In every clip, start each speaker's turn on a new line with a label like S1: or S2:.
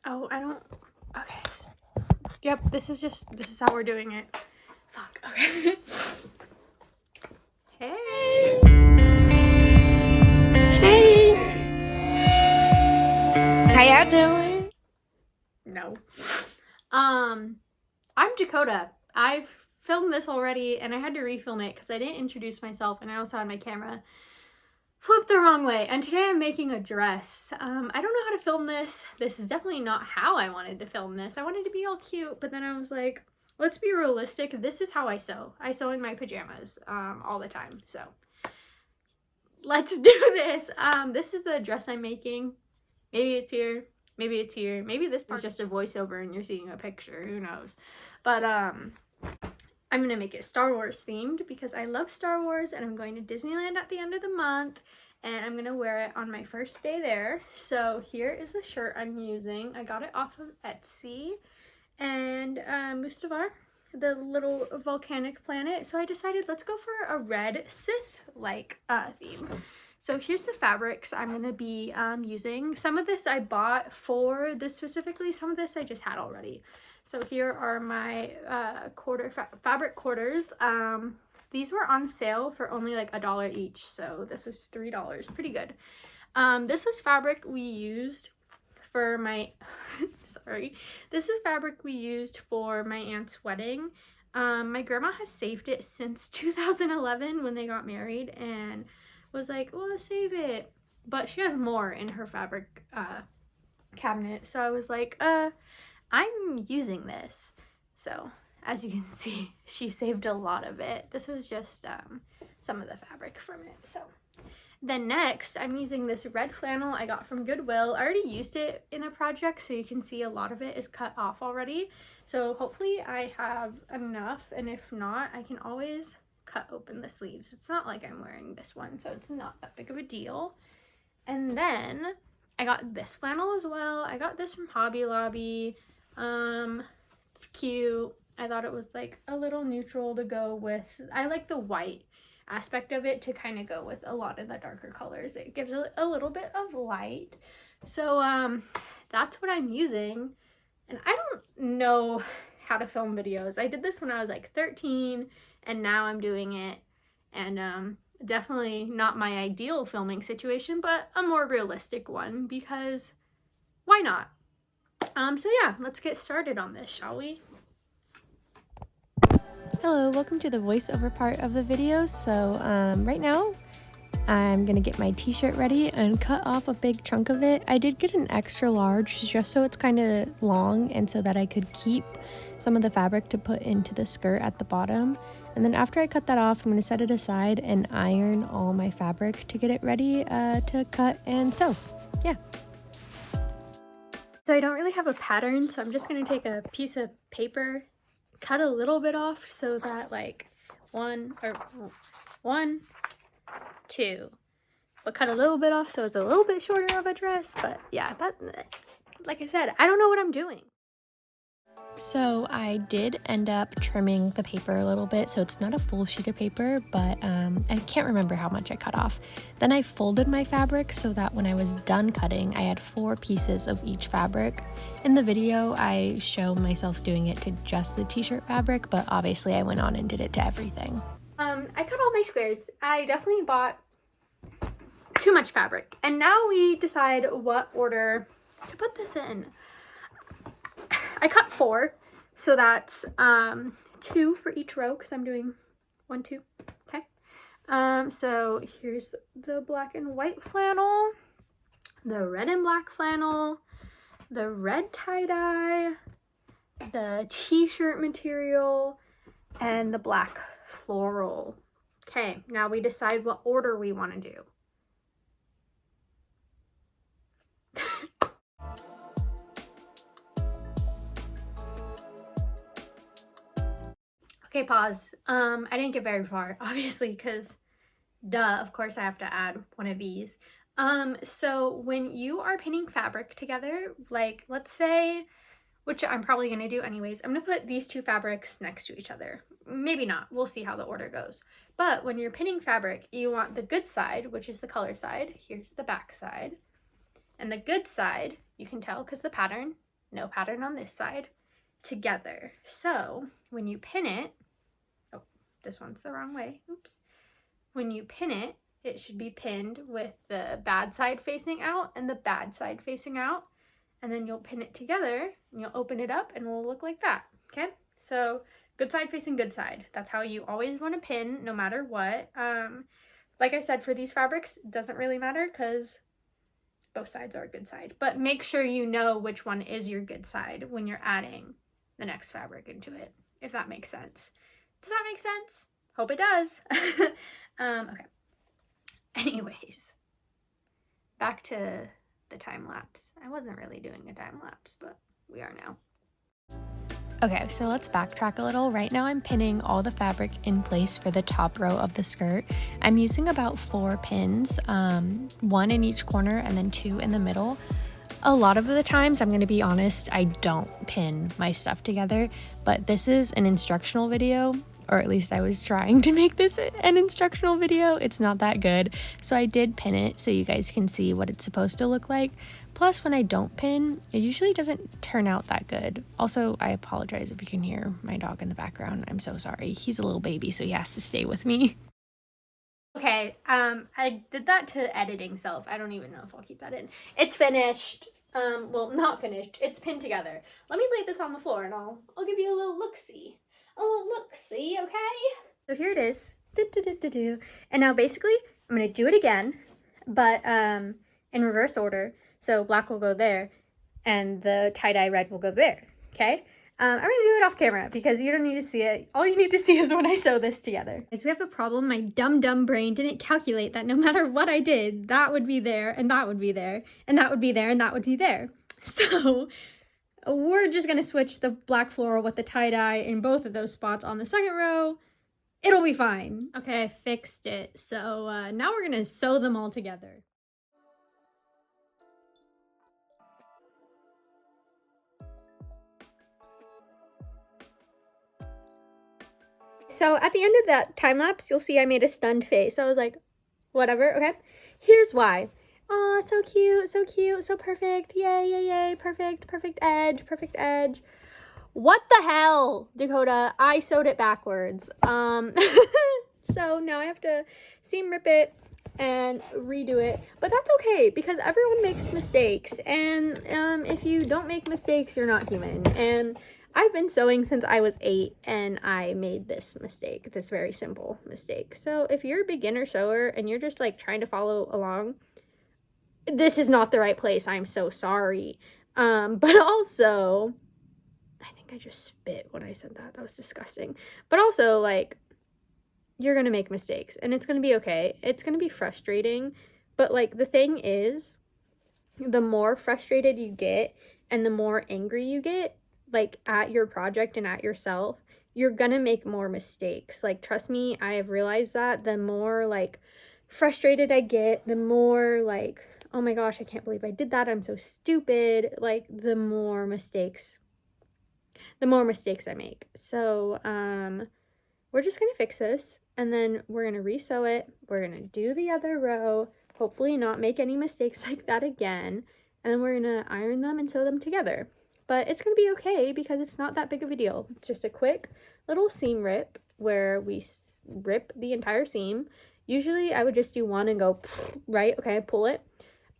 S1: Oh, I don't. Okay. Yep, this is how we're doing it. Fuck. Okay. Hey.
S2: Hey. How y'all doing?
S1: No. I'm Dakota. I've filmed this already and I had to refilm it because I didn't introduce myself and I also had my camera flipped the wrong way. And today I'm making a dress. I don't know how to film this. This is definitely not how I wanted to film this. I wanted to be all cute, but then I was like, let's be realistic. This is how I sew. I sew in my pajamas all the time. So let's do this. This is the dress I'm making. Maybe it's here. Maybe it's here. Maybe this part's just a voiceover and you're seeing a picture. Who knows? But I'm gonna make it Star Wars themed because I love Star Wars and I'm going to Disneyland at the end of the month and I'm gonna wear it on my first day there. So here is the shirt I'm using. I got it off of Etsy and Mustafar, the little volcanic planet. So I decided let's go for a red Sith-like theme. So here's the fabrics I'm going to be using. Some of this I bought for this specifically. Some of this I just had already. So here are my fabric quarters. These were on sale for only like $1 each. So this was $3. Pretty good. This was fabric we used for my... Sorry. This is fabric we used for my aunt's wedding. My grandma has saved it since 2011 when they got married and was like, well, save it. But she has more in her fabric cabinet. So I was like, I'm using this. So as you can see, she saved a lot of it. This was just some of the fabric from it. So then next, I'm using this red flannel I got from Goodwill. I already used it in a project, so you can see a lot of it is cut off already. So hopefully I have enough, and if not, I can always cut open the sleeves. It's not like I'm wearing this one, so it's not that big of a deal. And then I got this flannel as well. I got this from Hobby Lobby. It's cute. I thought it was like a little neutral to go with. I like the white aspect of it to kind of go with a lot of the darker colors. It gives it a little bit of light. So that's what I'm using. And I don't know how to film videos. I did this when I was like 13 and now I'm doing it. And definitely not my ideal filming situation, but a more realistic one because why not? So yeah, let's get started on this, shall we?
S3: Hello, welcome to the voiceover part of the video. So right now I'm gonna get my t-shirt ready and cut off a big chunk of it. I did get an extra large just so it's kind of long and so that I could keep some of the fabric to put into the skirt at the bottom. And then after I cut that off, I'm gonna set it aside and iron all my fabric to get it ready to cut and sew. Yeah.
S1: So I don't really have a pattern, so I'm just gonna take a piece of paper, cut a little bit off so that like one, two, but cut a little bit off so it's a little bit shorter of a dress. But yeah, that, like I said, I don't know what I'm doing.
S3: So I did end up trimming the paper a little bit, so it's not a full sheet of paper, but I can't remember how much I cut off. Then I folded my fabric so that when I was done cutting, I had 4 pieces of each fabric. In the video, I show myself doing it to just the t-shirt fabric, but obviously I went on and did it to everything.
S1: I cut all my squares. I definitely bought too much fabric, and now we decide what order to put this in. I cut 4, so that's 2 for each row because I'm doing 1, 2. Okay. So here's the black and white flannel, the red and black flannel, the red tie-dye, the t-shirt material, and the black floral. Okay, now we decide what order we want to do. Okay, pause. I didn't get very far, obviously, because duh, of course I have to add one of these. So when you are pinning fabric together, like let's say, which I'm probably gonna do anyways, I'm gonna put these 2 fabrics next to each other. Maybe not, we'll see how the order goes. But when you're pinning fabric, you want the good side, which is the color side. Here's the back side. And the good side, you can tell because the pattern no pattern on this side, together. So when you pin it, oh, this one's the wrong way, oops. When you pin it, it should be pinned with the bad side facing out and the bad side facing out. And then you'll pin it together and you'll open it up and it will look like that, okay? So good side facing good side. That's how you always want to pin no matter what. Like I said, for these fabrics, it doesn't really matter because both sides are a good side. But make sure you know which one is your good side when you're adding the next fabric into it, if that makes sense. Does that make sense? Hope it does. Okay. Anyways, back to the time lapse. I wasn't really doing a time lapse, but we are now.
S3: Okay, so let's backtrack a little. Right now I'm pinning all the fabric in place for the top row of the skirt. I'm using about 4 pins, 1 in each corner and then 2 in the middle. A lot of the times, I'm gonna be honest, I don't pin my stuff together, but this is an instructional video, or at least I was trying to make this an instructional video. It's not that good. So I did pin it so you guys can see what it's supposed to look like. Plus, when I don't pin, it usually doesn't turn out that good. Also, I apologize if you can hear my dog in the background. I'm so sorry. He's a little baby, so he has to stay with me.
S1: Okay, I did that to editing self. I don't even know if I'll keep that in. It's finished. Well, not finished. It's pinned together. Let me lay this on the floor and I'll give you a little look-see. A little look-see, okay? So here it is. And now basically, I'm going to do it again, but in reverse order. So black will go there, and the tie-dye red will go there, okay? I'm going to do it off camera because you don't need to see it. All you need to see is when I sew this together. As we have a problem, my dumb brain didn't calculate that no matter what I did, that would be there, and that would be there, and that would be there, and that would be there. So we're just going to switch the black floral with the tie-dye in both of those spots on the second row. It'll be fine. Okay, I fixed it. So now we're going to sew them all together. So at the end of that time lapse, you'll see I made a stunned face. I was like, whatever, okay? Here's why. Aw, so cute, so perfect. Yay, yay, yay, perfect edge. What the hell, Dakota? I sewed it backwards. So now I have to seam rip it and redo it. But that's okay, because everyone makes mistakes. And if you don't make mistakes, you're not human. And I've been sewing since I was 8, and I made this mistake, this very simple mistake. So if you're a beginner sewer and you're just like trying to follow along, this is not the right place. I'm so sorry. But also, I think I just spit when I said that. That was disgusting. But also, like, you're gonna make mistakes, and it's gonna be okay. It's gonna be frustrating, but like the thing is, the more frustrated you get and the more angry you get, like at your project and at yourself, you're gonna make more mistakes. Like, trust me, I have realized that the more like frustrated I get, the more like, oh my gosh, I can't believe I did that, I'm so stupid, like the more mistakes I make. So we're just gonna fix this, and then we're gonna resew it. We're gonna do the other row, hopefully not make any mistakes like that again, and then we're gonna iron them and sew them together. But it's gonna be okay because it's not that big of a deal. It's just a quick little seam rip where we rip the entire seam. Usually I would just do one and go right, okay, pull it.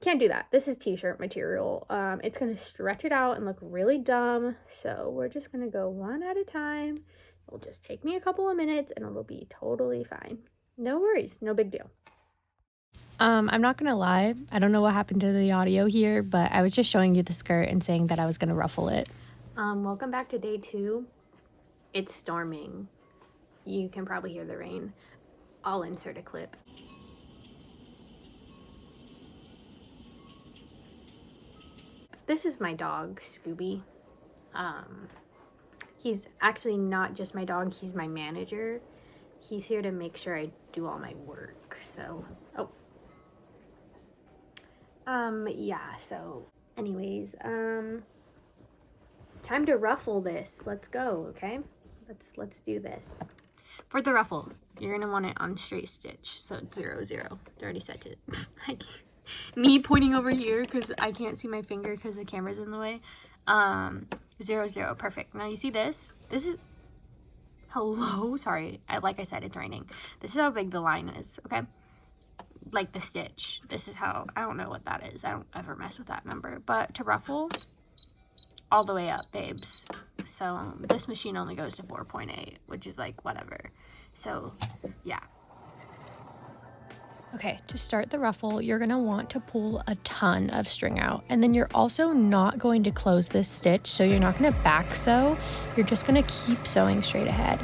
S1: Can't do that. This is t-shirt material. It's gonna stretch it out and look really dumb, so we're just gonna go one at a time. It'll just take me a couple of minutes and it'll be totally fine. No worries, no big deal.
S3: I'm not gonna lie, I don't know what happened to the audio here, but I was just showing you the skirt and saying that I was gonna ruffle it.
S1: Welcome back to day 2. It's storming. You can probably hear the rain. I'll insert a clip. This is my dog, Scooby. He's actually not just my dog, he's my manager. He's here to make sure I do all my work, so, yeah, so anyways, time to ruffle this. Let's go, okay? Let's do this. For the ruffle, you're gonna want it on straight stitch, so it's 0, 0. It's already set to me pointing over here because I can't see my finger because the camera's in the way. 0, 0, perfect. Now you see this? This is, hello, sorry, like I said, it's raining. This is how big the line is, okay? Like the stitch. This is how, I don't know what that is. I don't ever mess with that number. But to ruffle, all the way up, babes. So this machine only goes to 4.8, which is like whatever. So yeah.
S3: Okay, to start the ruffle, you're gonna want to pull a ton of string out, and then you're also not going to close this stitch, so you're not gonna back sew, you're just gonna keep sewing straight ahead.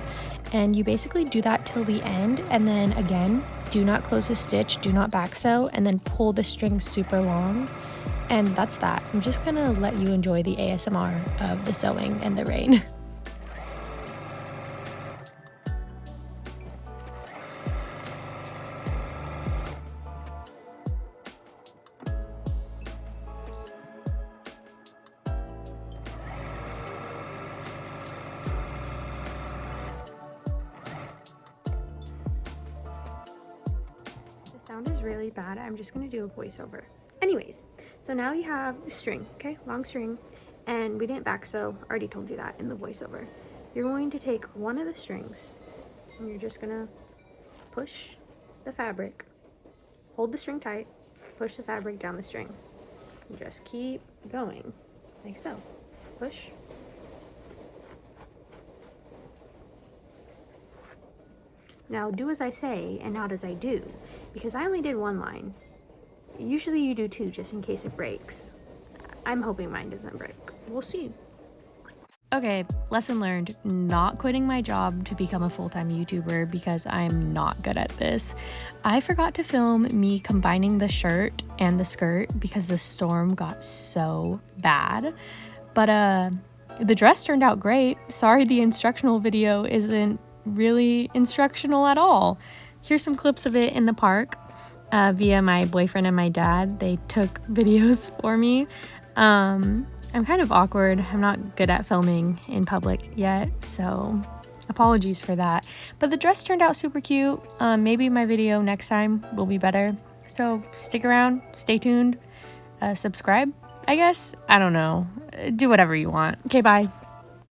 S3: And you basically do that till the end, and then again, do not close the stitch, do not back sew, and then pull the string super long. And that's that. I'm just gonna let you enjoy the ASMR of the sewing and the rain.
S1: Sound is really bad. I'm just gonna do a voiceover. Anyways, so now you have string, okay, long string, and we didn't back sew. Already told you that in the voiceover. You're going to take one of the strings and you're just gonna push the fabric, hold the string tight, push the fabric down the string, and just keep going like so. Push. Now do as I say and not as I do, because I only did one line. Usually you do two just in case it breaks. I'm hoping mine doesn't break. We'll see.
S3: Okay, lesson learned, not quitting my job to become a full-time YouTuber because I'm not good at this. I forgot to film me combining the shirt and the skirt because the storm got so bad. But the dress turned out great. Sorry the instructional video isn't really instructional at all. Here's some clips of it in the park via my boyfriend and my dad. They took videos for me. I'm kind of awkward. I'm not good at filming in public yet, so apologies for that. But the dress turned out super cute. Maybe my video next time will be better. So stick around, stay tuned, subscribe, I guess. I don't know. Do whatever you want. Okay, bye.